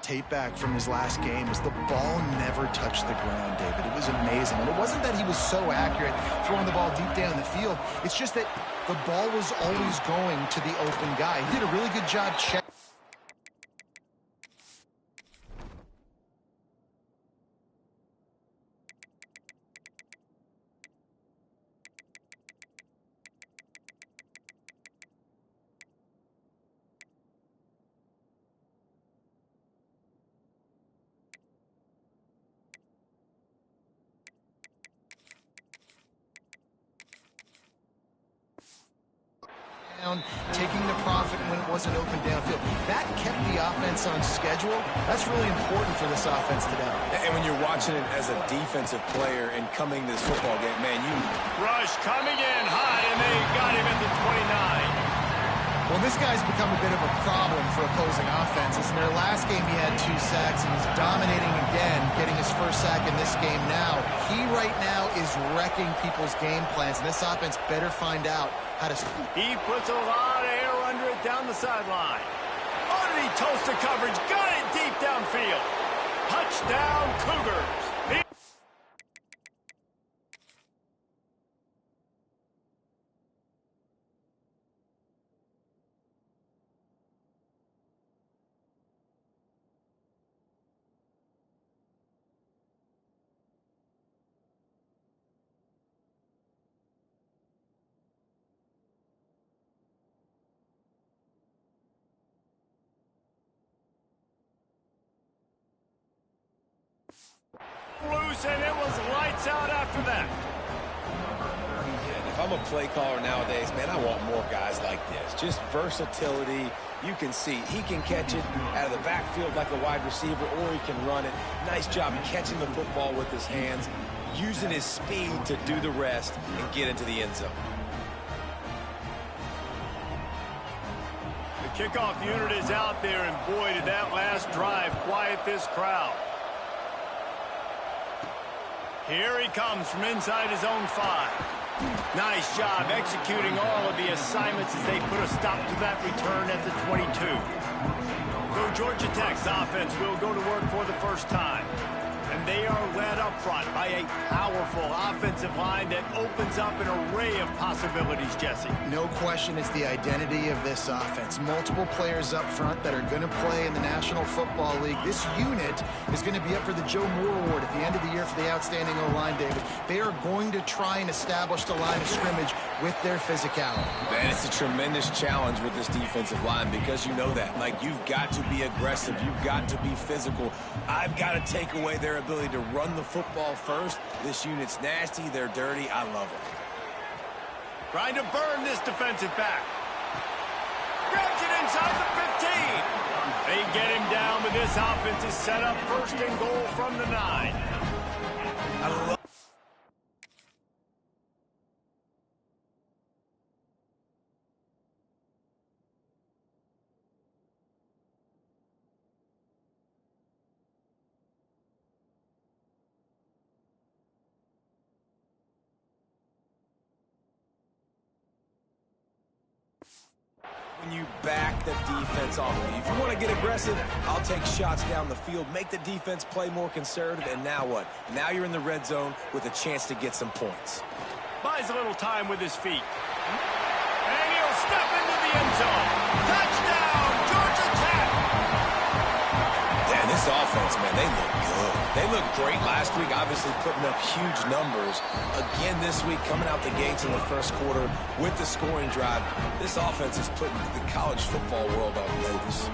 tape back from his last game was the ball never touched the ground, David. It was amazing. And it wasn't that he was so accurate throwing the ball deep down the field. It's just that the ball was always going to the open guy. He did a really good job checking. Taking the profit when it wasn't open downfield. That kept the offense on schedule. That's really important for this offense today. And when you're watching it as a defensive player and coming to this football game, man, Rush coming in high, and they got him at the 29. Well, this guy's become a bit of a problem for opposing offenses. In their last game, he had 2 sacks, and he's dominating again, getting his first sack in this game now. He right now is wrecking people's game plans, and this offense better find out how to... He puts a lot of air under it down the sideline. Underneath toasted coverage, got it deep downfield. Touchdown, Cougars. Loose, and it was lights out after that. Yeah, if I'm a play caller nowadays, man, I want more guys like this. Just versatility. You can see he can catch it out of the backfield like a wide receiver, or he can run it. Nice job catching the football with his hands, using his speed to do the rest and get into the end zone. The kickoff unit is out there, and boy, did that last drive quiet this crowd. Here he comes from inside his own 5. Nice job executing all of the assignments as they put a stop to that return at the 22. So Georgia Tech's offense will go to work for the first time. And they are led up front by a powerful offensive line that opens up an array of possibilities, Jesse. No question it's the identity of this offense. Multiple players up front that are going to play in the National Football League. This unit is going to be up for the Joe Moore Award at the end of the year for the outstanding O-line, David. They are going to try and establish the line of scrimmage with their physicality. Man, it's a tremendous challenge with this defensive line because you know that. Like, you've got to be aggressive. You've got to be physical. I've got to take away their ability to run the football first. This unit's nasty. They're dirty. I love it. Trying to burn this defensive back. Grabs it inside the 15. They get him down, but this offense is set up first and goal from the 9. I love when you back the defense off of you. If you want to get aggressive, I'll take shots down the field, make the defense play more conservative, and now what? Now you're in the red zone with a chance to get some points. Buys a little time with his feet. And he'll step into the end zone. Touchdown, Georgia Tech! Yeah, this offense, man, they look good. They looked great last week, obviously putting up huge numbers. Again this week, coming out the gates in the first quarter with the scoring drive. This offense is putting the college football world on notice.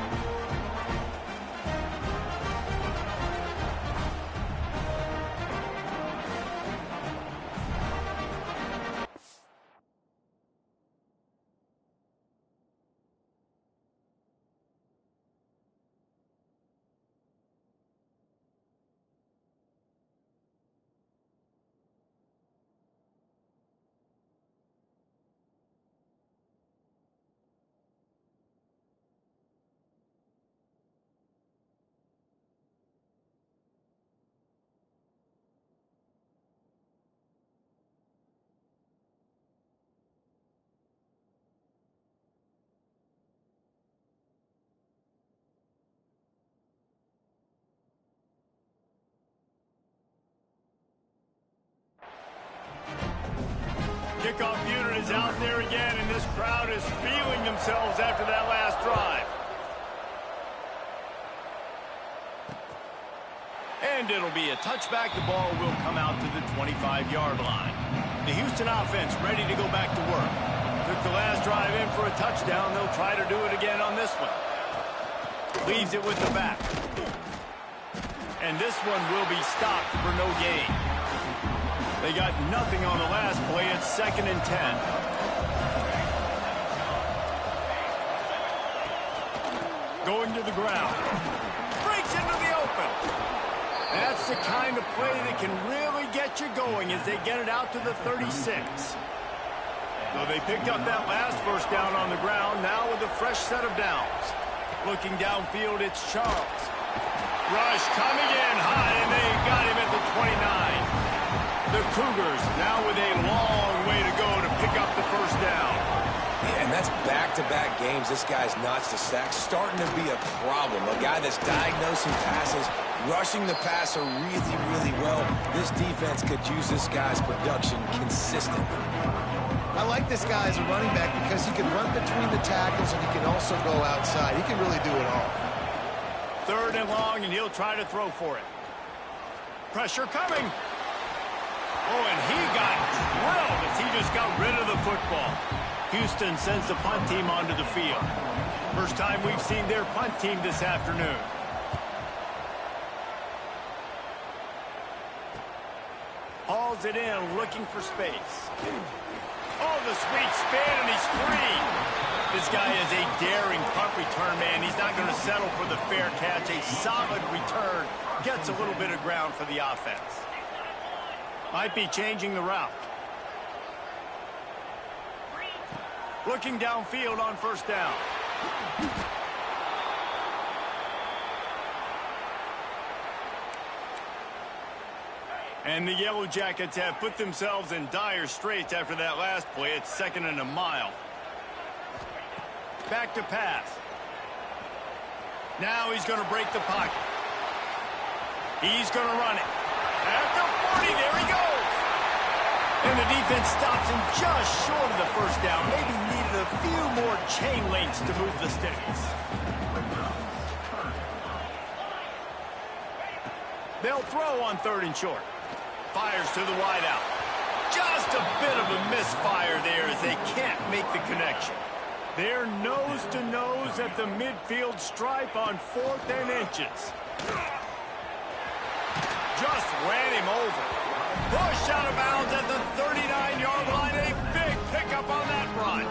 kickoff unit is out there again, and this crowd is feeling themselves after that last drive. And it'll be a touchback. The ball will come out to the 25-yard line. The Houston offense ready to go back to work. Took the last drive in for a touchdown. They'll try to do it again on this one. Leaves it with the back. And this one will be stopped for no gain. They got nothing on the last play. It's 2nd and 10. Going to the ground. Breaks into the open. That's the kind of play that can really get you going as they get it out to the 36. So they picked up that last first down on the ground, now with a fresh set of downs. Looking downfield, it's Charles. Rush coming in high, and they got him at the 29. The Cougars now with a long way to go to pick up the first down. Yeah, and that's back-to-back games. This guy's notched a sack, starting to be a problem. A guy that's diagnosing passes, rushing the passer really, really well. This defense could use this guy's production consistently. I like this guy as a running back because he can run between the tackles and he can also go outside. He can really do it all. 3rd and long, and he'll try to throw for it. Pressure coming. Oh, and he got drilled as he just got rid of the football. Houston sends the punt team onto the field. First time we've seen their punt team this afternoon. Hauls it in, looking for space. Oh, the sweet spin, and he's free. This guy is a daring punt return man. He's not going to settle for the fair catch. A solid return. Gets a little bit of ground for the offense. Might be changing the route. Looking downfield on first down. And the Yellow Jackets have put themselves in dire straits after that last play. It's 2nd and a mile. Back to pass. Now he's going to break the pocket. He's going to run it. At the 40, there he goes. And the defense stops him just short of the first down. Maybe needed a few more chain links to move the sticks. They'll throw on 3rd and short. Fires to the wideout. Just a bit of a misfire there as they can't make the connection. They're nose to nose at the midfield stripe on 4th and inches. Just ran him over. Pushed out of bounds at the 39-yard line. A big pickup on that run.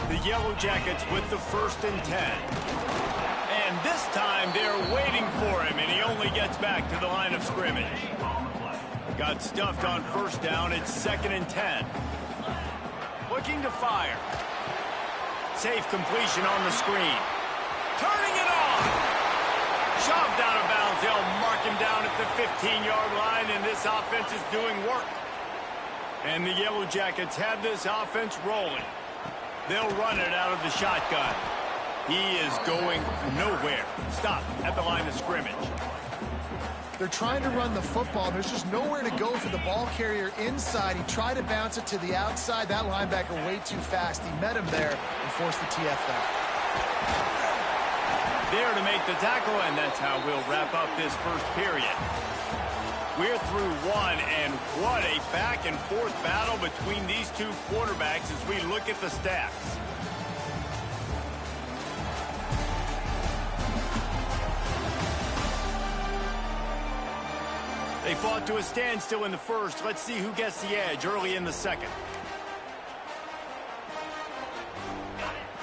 The Yellow Jackets with the 1st and 10. And this time they're waiting for him, and he only gets back to the line of scrimmage. Got stuffed on first down. It's 2nd and 10. Looking to fire. Safe completion on the screen. Turning it on. Shoved out of bounds. They'll mark him down at the 15-yard line, and this offense is doing work. And the Yellow Jackets have this offense rolling. They'll run it out of the shotgun. He is going nowhere. Stop at the line of scrimmage. They're trying to run the football. There's just nowhere to go for the ball carrier inside. He tried to bounce it to the outside. That linebacker way too fast. He met him there and forced the TFL. There to make the tackle, and that's how we'll wrap up this first period. We're through one, and what a back-and-forth battle between these two quarterbacks as we look at the stats. They fought to a standstill in the first. Let's see who gets the edge early in the second.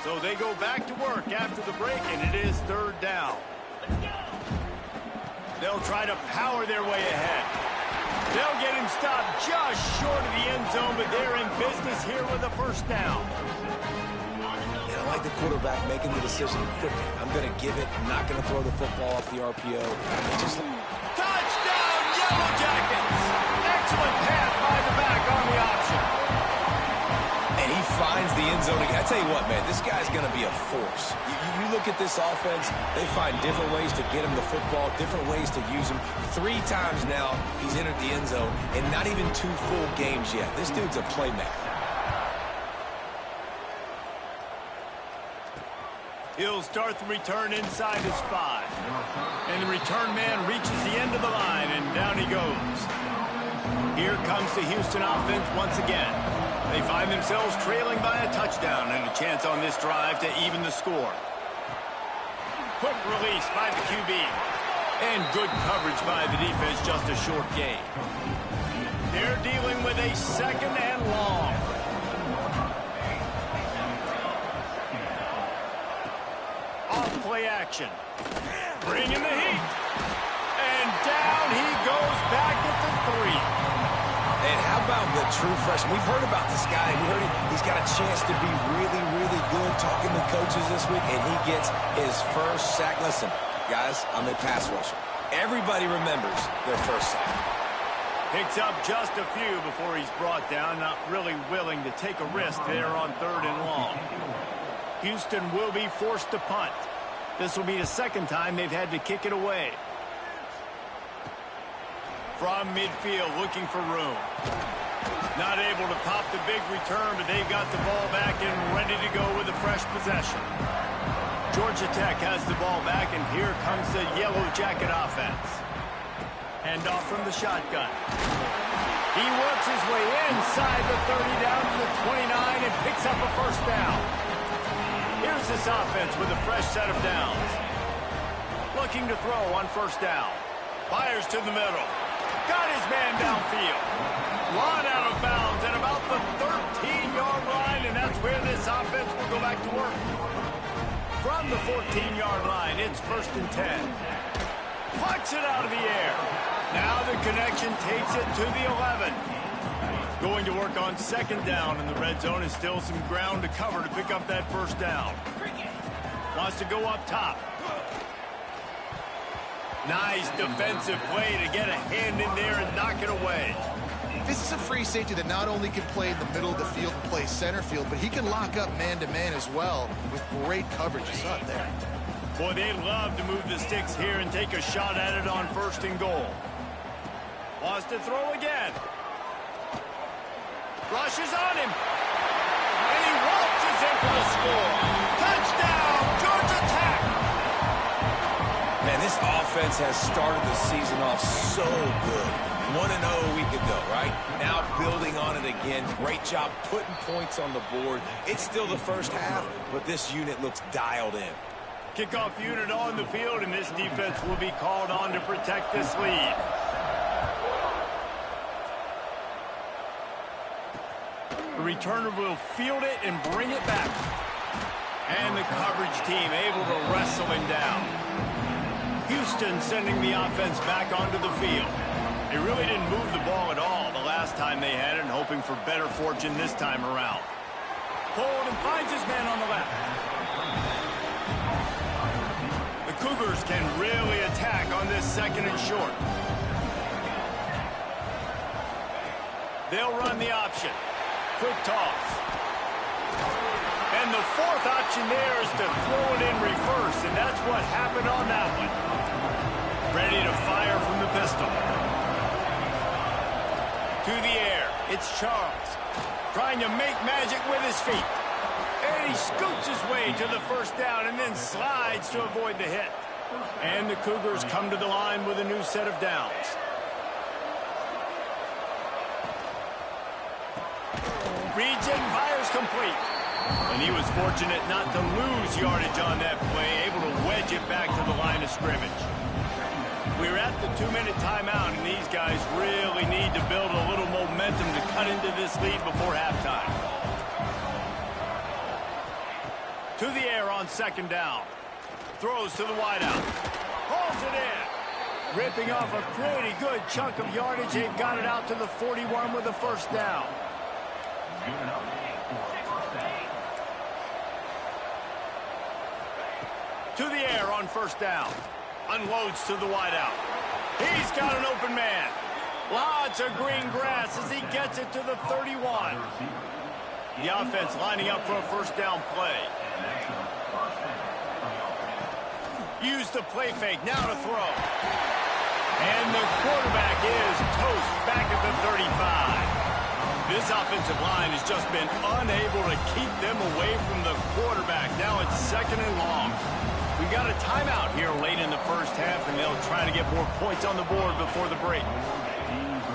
So they go back to work after the break, and it is 3rd down. They'll try to power their way ahead. They'll get him stopped just short of the end zone, but they're in business here with a first down. And I like the quarterback making the decision quickly. I'm going to give it. I'm not going to throw the football off the RPO. Just Touchdown, Yellow Jackets! Excellent pass by the back on the option. And he finds the end zone. I tell you what, man, this guy's going to be a force. You look at this offense, they find different ways to get him the football, different ways to use him. 3 times now he's entered the end zone, and not even 2 full games yet. This dude's a playmaker. He'll start the return inside his 5. And the return man reaches the end of the line, and down he goes. Here comes the Houston offense once again. They find themselves trailing by a touchdown and a chance on this drive to even the score. Quick release by the QB. And good coverage by the defense, just a short gain. They're dealing with a 2nd and long. Off-play action. Bringing the heat. And down he goes back at the 3. And how about the true freshman? We've heard about this guy. He's got a chance to be really, really good. Talking to coaches this week, and he gets his first sack. Listen, guys, I'm a pass rusher. Everybody remembers their first sack. Picks up just a few before he's brought down. Not really willing to take a risk there on 3rd and long. Houston will be forced to punt. This will be the 2nd time they've had to kick it away. From midfield, looking for room. Not able to pop the big return, but they've got the ball back and ready to go with a fresh possession. Georgia Tech has the ball back, and here comes the Yellow Jacket offense. Handoff from the shotgun. He works his way inside the 30 down to the 29 and picks up a first down. Here's this offense with a fresh set of downs. Looking to throw on first down. Fires to the middle. Got his man downfield. Run out of bounds at about the 13-yard line, and that's where this offense will go back to work. From the 14-yard line, it's 1st and 10. Plucks it out of the air. Now the connection takes it to the 11. Going to work on 2nd down in the red zone, and still some ground to cover to pick up that first down. Wants to go up top. Nice defensive play to get a hand in there and knock it away. This is a free safety that not only can play in the middle of the field and play center field, but he can lock up man-to-man as well with great coverage. You saw it there. Boy, they'd love to move the sticks here and take a shot at it on 1st and goal. Wants to throw again. Rushes on him. And he waltzes in for the score. Touchdown, Georgia Tech! Man, this offense has started the season off so good. 1-0 a week ago, right? Now building on it again. Great job putting points on the board. It's still the first half, but this unit looks dialed in. Kickoff unit on the field, and this defense will be called on to protect this lead. The returner will field it and bring it back. And the coverage team able to wrestle him down. Houston sending the offense back onto the field. They really didn't move the ball at all the last time they had it, and hoping for better fortune this time around. Hold and finds his man on the left. The Cougars can really attack on this 2nd and short. They'll run the option. Quick toss. And the 4th option there is to throw it in reverse, and that's what happened on that one. Ready to fire from the pistol. To the air, it's Charles. Trying to make magic with his feet. And he scoots his way to the first down and then slides to avoid the hit. And the Cougars come to the line with a new set of downs. Reads it and fires complete. And he was fortunate not to lose yardage on that play, able to wedge it back to the line of scrimmage. We're at the 2-minute timeout, and these guys really need to build a little momentum to cut into this lead before halftime. To the air on 2nd down. Throws to the wideout. Holds it in. Ripping off a pretty good chunk of yardage. They've got it out to the 41 with a first down. To the air on 1st down. Unloads to the wideout. He's got an open man. Lots of green grass as he gets it to the 31. The offense lining up for a first down play. Use the play fake, now to throw. And the quarterback is toast back at the 35. This offensive line has just been unable to keep them away from the quarterback. Now it's 2nd and long. We got a timeout here late in the first half, and they'll try to get more points on the board before the break.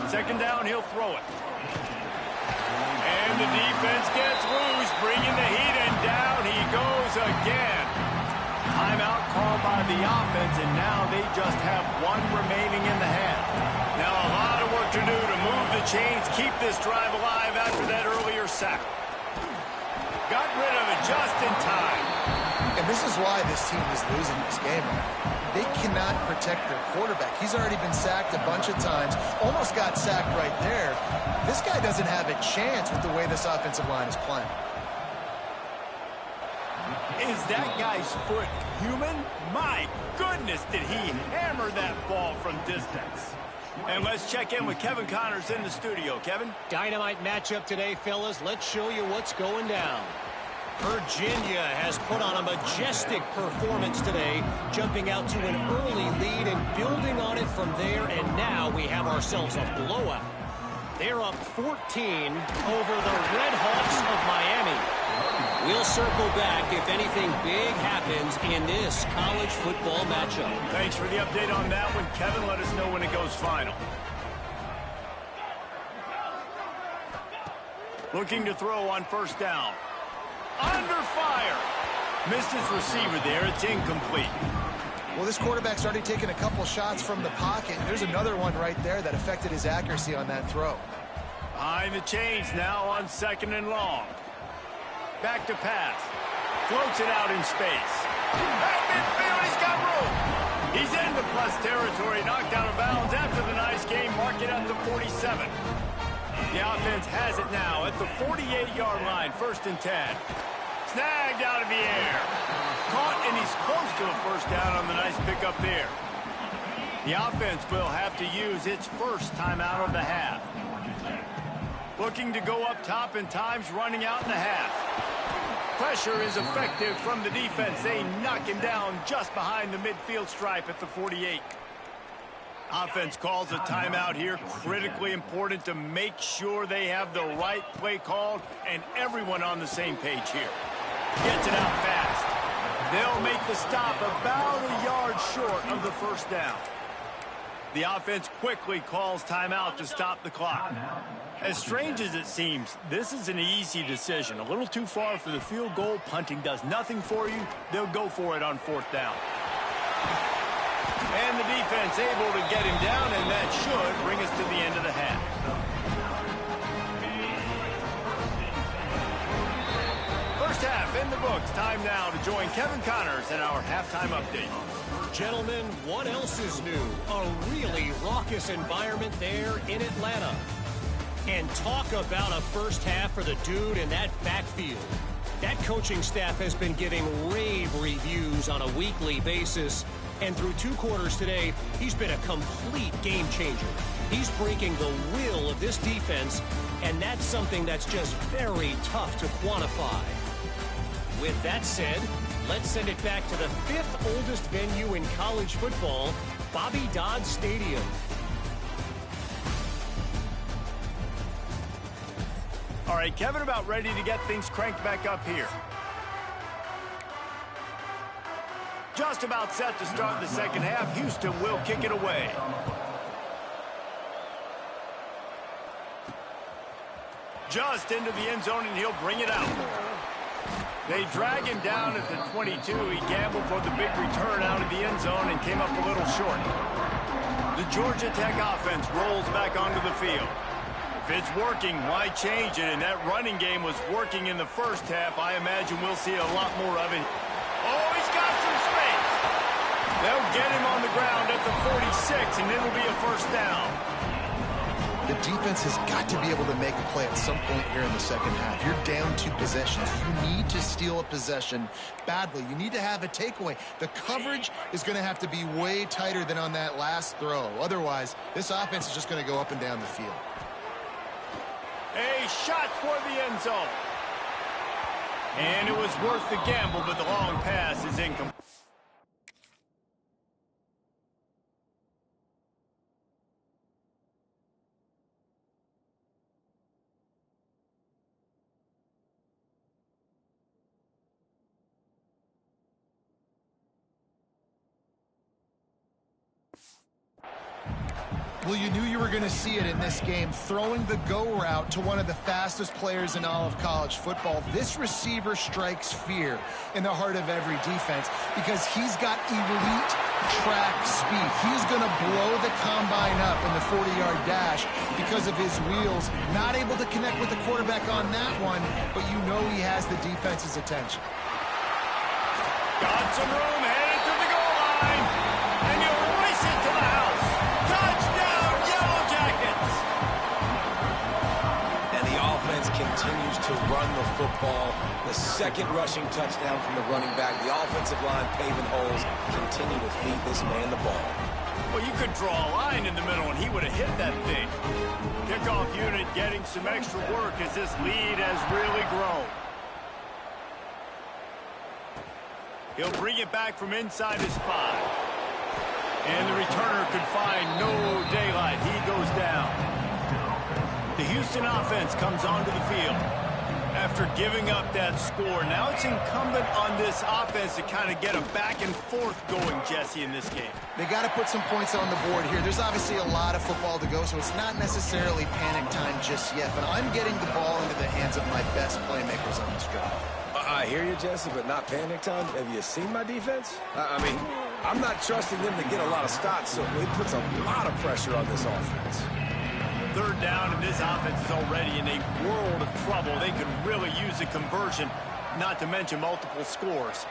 2nd down, he'll throw it. And the defense gets loose, bringing the heat, and down he goes again. Timeout called by the offense, and now they just have one remaining in the half. Now a lot of work to do to move the chains, keep this drive alive after that earlier sack. Got rid of it just in time. And this is why this team is losing this game. They cannot protect their quarterback. He's already been sacked a bunch of times, almost got sacked right there. This guy doesn't have a chance with the way this offensive line is playing. Is that guy's foot human? My goodness, did he hammer that ball from distance. And let's check in with Kevin Connors in the studio. Kevin? Dynamite matchup today, fellas. Let's show you what's going down. Virginia has put on a majestic performance today, jumping out to an early lead and building on it from there, and now we have ourselves a blowout. They're up 14 over the Red Hawks of Miami. We'll circle back if anything big happens in this college football matchup. Thanks for the update on that one, Kevin. Let us know when it goes final. Looking to throw on 1st down. Under fire. Missed his receiver there. It's incomplete. Well, this quarterback's already taken a couple shots from the pocket. There's another one right there that affected his accuracy on that throw. Behind the chains now on 2nd and long. Back to pass. Floats it out in space. At midfield, he's got room. He's into plus territory, knocked out of bounds after the nice game. Mark it at the 47. The offense has it now at the 48-yard line, 1st and 10. Snagged out of the air. Caught, and he's close to a 1st down on the nice pickup there. The offense will have to use its first timeout of the half. Looking to go up top, and time's running out in the half. Pressure is effective from the defense. They knock him down just behind the midfield stripe at the 48. Offense calls a timeout here. Critically important to make sure they have the right play called and everyone on the same page here. Gets it out fast. They'll make the stop about a yard short of the 1st down. The offense quickly calls timeout to stop the clock. As strange as it seems, this is an easy decision. A little too far for the field goal. Punting does nothing for you. They'll go for it on 4th down. And the defense able to get him down, and that should bring us to the end of the half. First half in the books. Time now to join Kevin Connors in our halftime update. Gentlemen, what else is new? A really raucous environment there in Atlanta. And talk about a first half for the dude in that backfield. That coaching staff has been giving rave reviews on a weekly basis. And through 2 quarters today, he's been a complete game changer. He's breaking the will of this defense, and that's something that's just very tough to quantify. With that said, let's send it back to the 5th oldest venue in college football, Bobby Dodd Stadium. All right, Kevin, about ready to get things cranked back up here. Just about set to start the second half. Houston will kick it away. Just into the end zone, and he'll bring it out. They drag him down at the 22. He gambled for the big return out of the end zone and came up a little short. The Georgia Tech offense rolls back onto the field. If it's working, why change it? And that running game was working in the first half. I imagine we'll see a lot more of it. Oh, he's got some space. They'll get him on the ground at the 46, and it'll be a 1st down. The defense has got to be able to make a play at some point here in the second half. You're down 2 possessions. You need to steal a possession badly. You need to have a takeaway. The coverage is going to have to be way tighter than on that last throw. Otherwise, this offense is just going to go up and down the field. A shot for the end zone. And it was worth the gamble, but the long pass is incomplete. Well, you knew you were going to see it in this game, throwing the go route to one of the fastest players in all of college football. This receiver strikes fear in the heart of every defense because he's got elite track speed. He's going to blow the combine up in the 40-yard dash because of his wheels. Not able to connect with the quarterback on that one, but you know he has the defense's attention. Got some room, headed to the goal line, and you'll race it to the house. Touchdown, Yellow Jackets! And the offense continues to run the football. The second rushing touchdown from the running back. The offensive line paving holes. Continue to feed this man the ball. Well, you could draw a line in the middle, and he would have hit that thing. Kickoff unit getting some extra work as this lead has really grown. He'll bring it back from inside his 5. And the returner could find no daylight. He goes down. The Houston offense comes onto the field. After giving up that score, now it's incumbent on this offense to kind of get a back and forth going, Jesse, in this game. They got to put some points on the board here. There's obviously a lot of football to go, so it's not necessarily panic time just yet. But I'm getting the ball into the hands of my best playmakers on this drive. I hear you, Jesse, but not panic time. Have you seen my defense? I mean, I'm not trusting them to get a lot of stops, so it puts a lot of pressure on this offense. Third down, and this offense is already in a world of trouble. They could really use a conversion, not to mention multiple scores.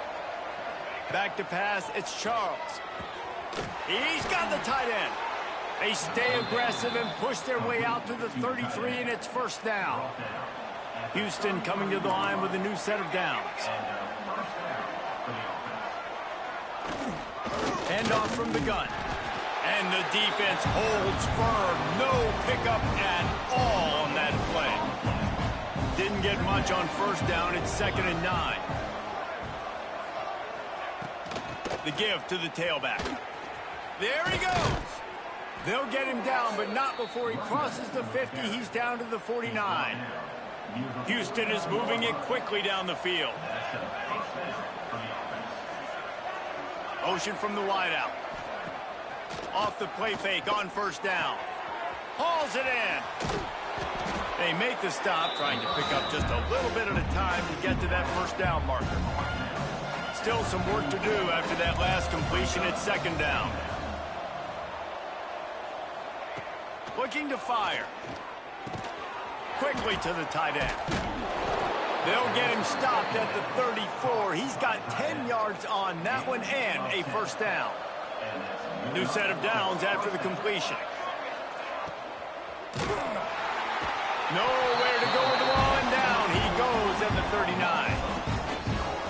Back to pass, it's Charles. He's got the tight end. They stay aggressive and push their way out to the 33, and it's first down. Houston coming to the line with a new set of downs. Handoff from the gun. And the defense holds firm. No pickup at all on that play. Didn't get much on first down. It's 2nd and 9. The give to the tailback. There he goes. They'll get him down, but not before he crosses the 50. He's down to the 49. Houston is moving it quickly down the field. Motion from the wideout. Off the play fake on first down. Hauls it in. They make the stop, trying to pick up just a little bit at a time to get to that first down marker. Still some work to do after that last completion at 2nd down. Looking to fire. Quickly to the tight end. They'll get him stopped at the 34. He's got 10 yards on that one and a first down. New set of downs after the completion. Nowhere to go with the ball, and down he goes at the 39.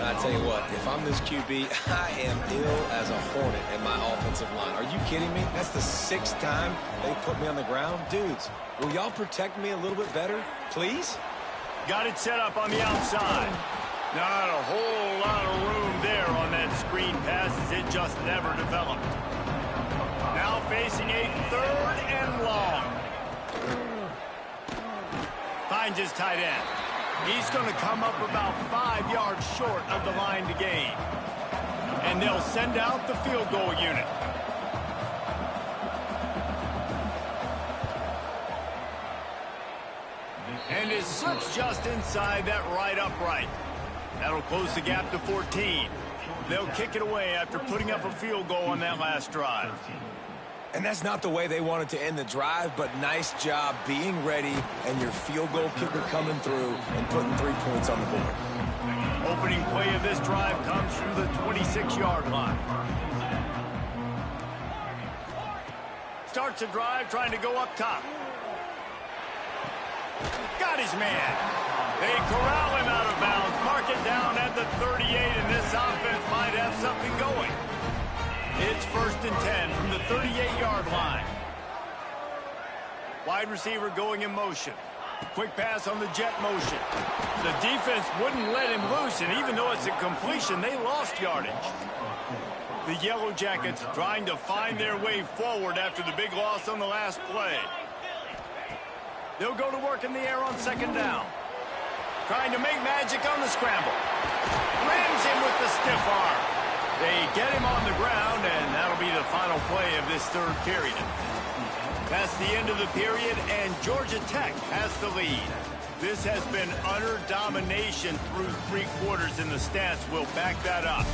I tell you what, if I'm this QB, I am ill as a hornet in my offensive line. Are you kidding me? That's the 6th time they put me on the ground. Dudes, will y'all protect me a little bit better, please? Got it set up on the outside. Not a whole lot of room there on that screen pass as it just never developed. Now facing a 3rd and long. Finds his tight end. He's going to come up about 5 yards short of the line to gain. And they'll send out the field goal unit. And it slips just inside that right upright. That'll close the gap to 14. They'll kick it away after putting up a field goal on that last drive. And that's not the way they wanted to end the drive, but nice job being ready and your field goal kicker coming through and putting 3 points on the board. Opening play of this drive comes from the 26-yard line. Starts a drive trying to go up top. Got his man. They corral him out of bounds. Mark it down at the 38, and this offense might have something going. It's 1st and 10 from the 38-yard line. Wide receiver going in motion. Quick pass on the jet motion. The defense wouldn't let him loose, and even though it's a completion, they lost yardage. The Yellow Jackets trying to find their way forward after the big loss on the last play. They'll go to work in the air on 2nd down. Trying to make magic on the scramble. Rams him with the stiff arm. They get him on the ground, and that'll be the final play of this third period. That's the end of the period, and Georgia Tech has the lead. This has been utter domination through 3 quarters, and the stats will back that up.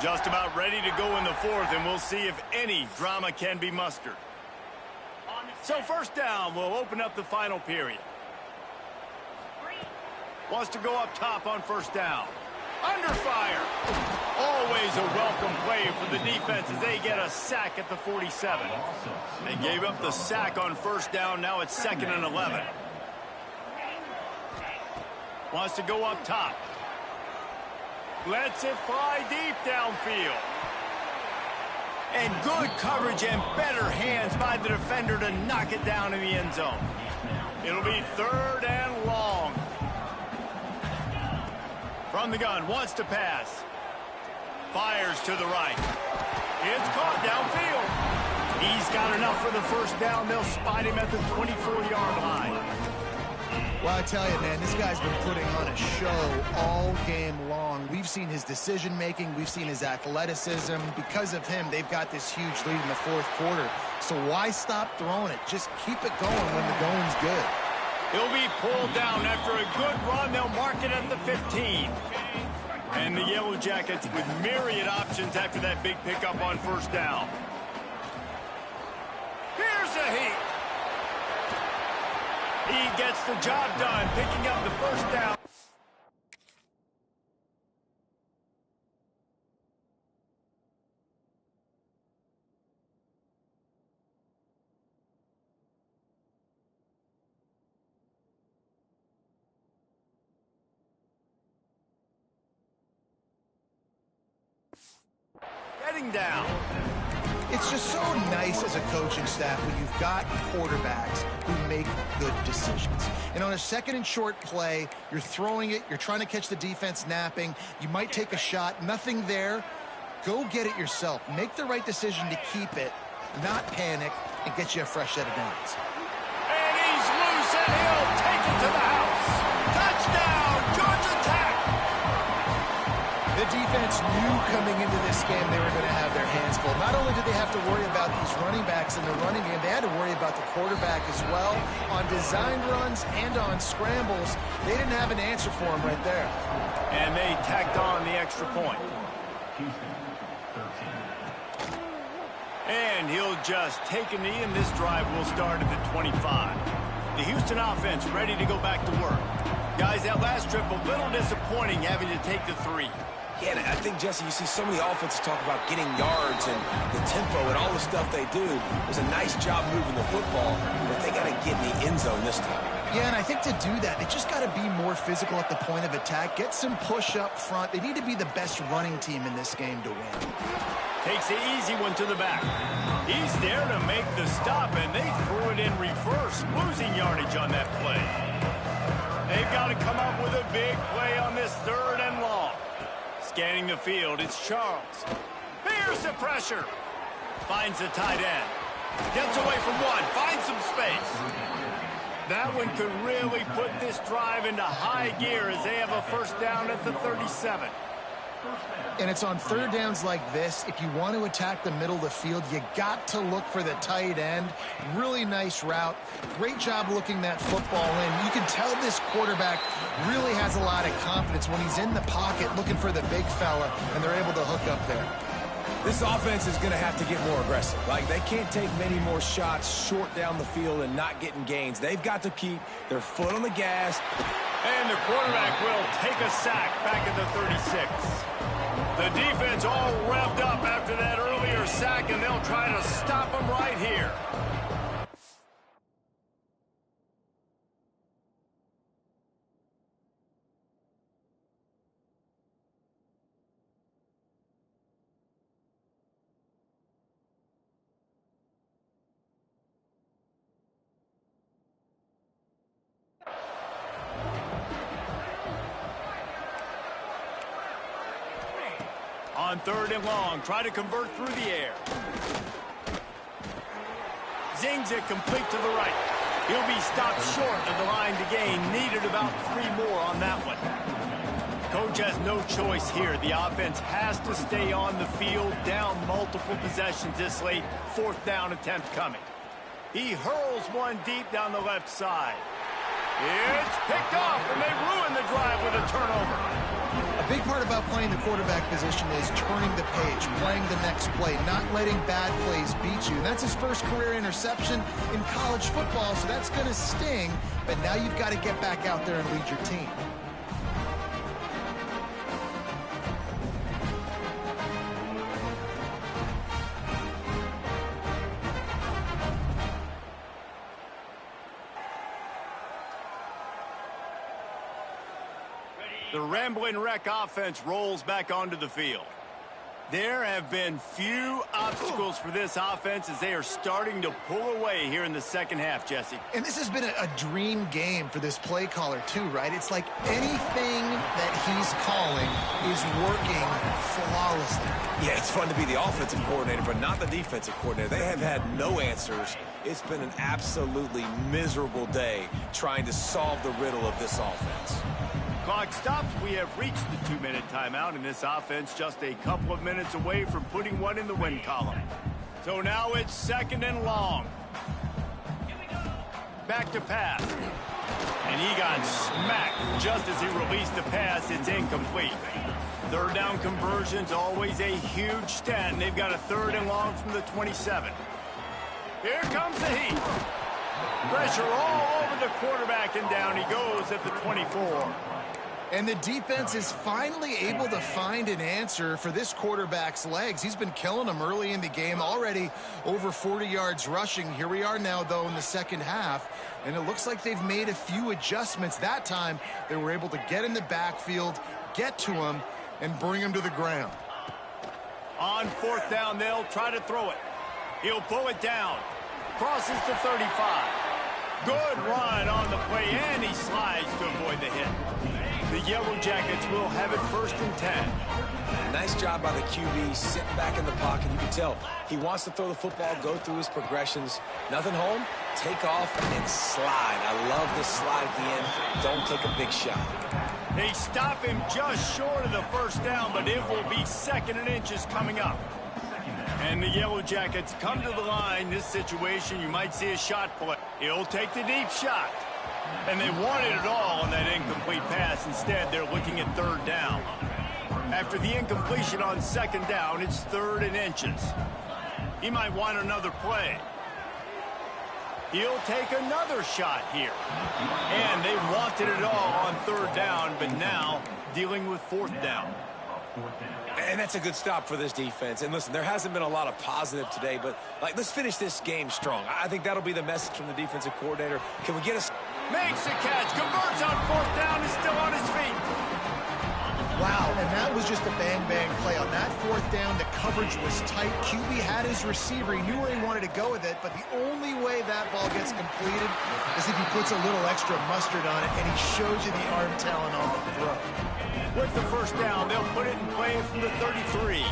Just about ready to go in the fourth, and we'll see if any drama can be mustered. So first down, we'll open up the final period. Wants to go up top on first down. Under fire. Always a welcome play for the defense as they get a sack at the 47. They gave up the sack on first down. Now it's 2nd and 11. Wants to go up top. Lets it fly deep downfield. And good coverage and better hands by the defender to knock it down in the end zone. It'll be 3rd and long. From the gun, wants to pass. Fires to the right. It's caught downfield. He's got enough for the first down. They'll spot him at the 24-yard line. Well, I tell you, man, this guy's been putting on a show all game long. We've seen his decision-making. We've seen his athleticism. Because of him, they've got this huge lead in the 4th quarter. So why stop throwing it? Just keep it going when the going's good. He'll be pulled down after a good run. They'll mark it at the 15. And the Yellow Jackets with myriad options after that big pickup on first down. Here's a heat. He gets the job done, picking up the first down. Getting down. It's just so nice as a coaching staff when you've got quarterbacks who make good decisions. And on a 2nd and short play, you're throwing it, you're trying to catch the defense napping, you might take a shot, nothing there. Go get it yourself. Make the right decision to keep it, not panic, and get you a fresh set of downs. And he's loose, and he'll take it to the house. Touchdown, Georgia Tech! The defense knew coming into this game they were going to have their hands full. Not only did they have to worry about these running backs in the running game, they had to worry about the quarterback as well. On design runs and on scrambles, they didn't have an answer for him right there. And they tacked on the extra point. And he'll just take a knee, and this drive will start at the 25. The Houston offense ready to go back to work. Guys, that last trip a little disappointing having to take the 3. Yeah, and I think, Jesse, you see so many offenses talk about getting yards and the tempo and all the stuff they do. It was a nice job moving the football, but they got to get in the end zone this time. Yeah, and I think to do that, they just got to be more physical at the point of attack. Get some push up front. They need to be the best running team in this game to win. Takes the easy one to the back. He's there to make the stop, and they threw it in reverse, losing yardage on that play. They've got to come up with a big play on this 3rd and long. Scanning the field, it's Charles. Here's the pressure. Finds the tight end. Gets away from one, finds some space. That one could really put this drive into high gear as they have a first down at the 37. And it's on 3rd downs like this. If you want to attack the middle of the field, you got to look for the tight end. Really nice route. Great job looking that football in. You can tell this quarterback really has a lot of confidence when he's in the pocket looking for the big fella, and they're able to hook up there. This offense is going to have to get more aggressive. Like, they can't take many more shots short down the field and not getting gains. They've got to keep their foot on the gas. And the quarterback will take a sack back at the 36. The defense all revved up after that earlier sack, and they'll try to stop him right here. On 3rd and long, try to convert through the air. Zings it complete to the right. He'll be stopped short of the line to gain. Needed about 3 more on that one. Coach has no choice here. The offense has to stay on the field, down multiple possessions this late. 4th down attempt coming. He hurls one deep down the left side. It's picked off, and they ruin the drive with a turnover. A big part about playing the quarterback position is turning the page, playing the next play, not letting bad plays beat you. And that's his first career interception in college football, so that's going to sting. But now you've got to get back out there and lead your team. The Ramblin' Wreck offense rolls back onto the field. There have been few obstacles for this offense as they are starting to pull away here in the second half, Jesse. And this has been a dream game for this play caller, too, right? It's like anything that he's calling is working flawlessly. Yeah, it's fun to be the offensive coordinator, but not the defensive coordinator. They have had no answers. It's been an absolutely miserable day trying to solve the riddle of this offense. Clock stops. We have reached the 2-minute timeout, and this offense just a couple of minutes away from putting one in the win column. So now it's 2nd and long. Back to pass. And he got smacked just as he released the pass. It's incomplete. 3rd down conversion's always a huge stat, and they've got a 3rd and long from the 27. Here comes the heat. Pressure all over the quarterback, and down he goes at the 24. And the defense is finally able to find an answer for this quarterback's legs. He's been killing them early in the game, already over 40 yards rushing. Here we are now, though, in the second half, and it looks like they've made a few adjustments. That time, they were able to get in the backfield, get to him, and bring him to the ground. On 4th down, they'll try to throw it. He'll pull it down. Crosses to 35. Good run on the play, and he slides to avoid the hit. The Yellow Jackets will have it 1st and 10. Nice job by the QB, sitting back in the pocket. You can tell he wants to throw the football, go through his progressions. Nothing home, take off, and slide. I love the slide at the end. Don't take a big shot. They stop him just short of the 1st down, but it will be 2nd and inches coming up. And the Yellow Jackets come to the line. This situation, you might see a shot play. He'll take the deep shot. And they wanted it all on that incomplete pass. Instead, they're looking at 3rd down. After the incompletion on 2nd down, it's 3rd and inches. He might want another play. He'll take another shot here. And they wanted it all on 3rd down, but now dealing with 4th down. And that's a good stop for this defense. And listen, there hasn't been a lot of positive today, but let's finish this game strong. I think that'll be the message from the defensive coordinator. Can we get us? Makes a catch, converts on 4th down, is still on his feet. Wow, and that was just a bang-bang play. On that 4th down, the coverage was tight. QB had his receiver. He knew where he wanted to go with it, but the only way that ball gets completed is if he puts a little extra mustard on it, and he shows you the arm talent on the throw. With the 1st down, they'll put it in play from the 33.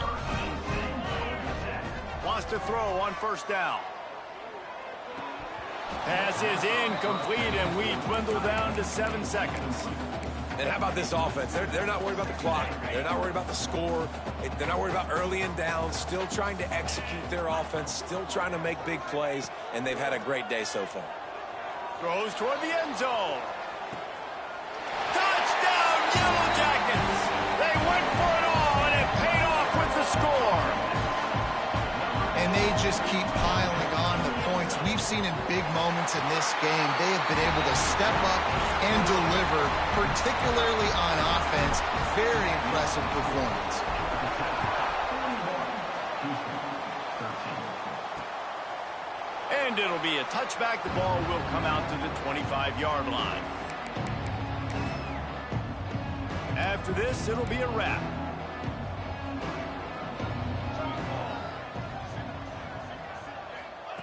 Wants to throw on 1st down. Pass is incomplete, and we dwindle down to 7 seconds. And how about this offense? They're not worried about the clock. They're not worried about the score. They're not worried about early and down. Still trying to execute their offense. Still trying to make big plays. And they've had a great day so far. Throws toward the end zone. Touchdown, Yellow Jackets! They went for it all, and it paid off with the score. And they just keep piling on the points. We've seen in big moments in this game, they have been able to step up and deliver, particularly on offense. Very impressive performance. And it'll be a touchback. The ball will come out to the 25-yard line. After this, it'll be a wrap.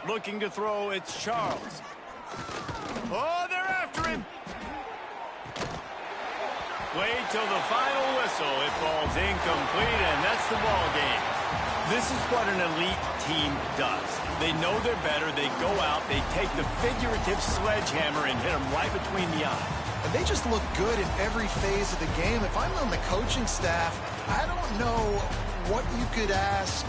Looking to throw, it's Charles. Oh, they're after him. Wait till the final whistle. It falls incomplete, and that's the ball game. This is what an elite team does. They know they're better. They go out. They take the figurative sledgehammer and hit them right between the eyes. And they just look good in every phase of the game. If I'm on the coaching staff, I don't know what you could ask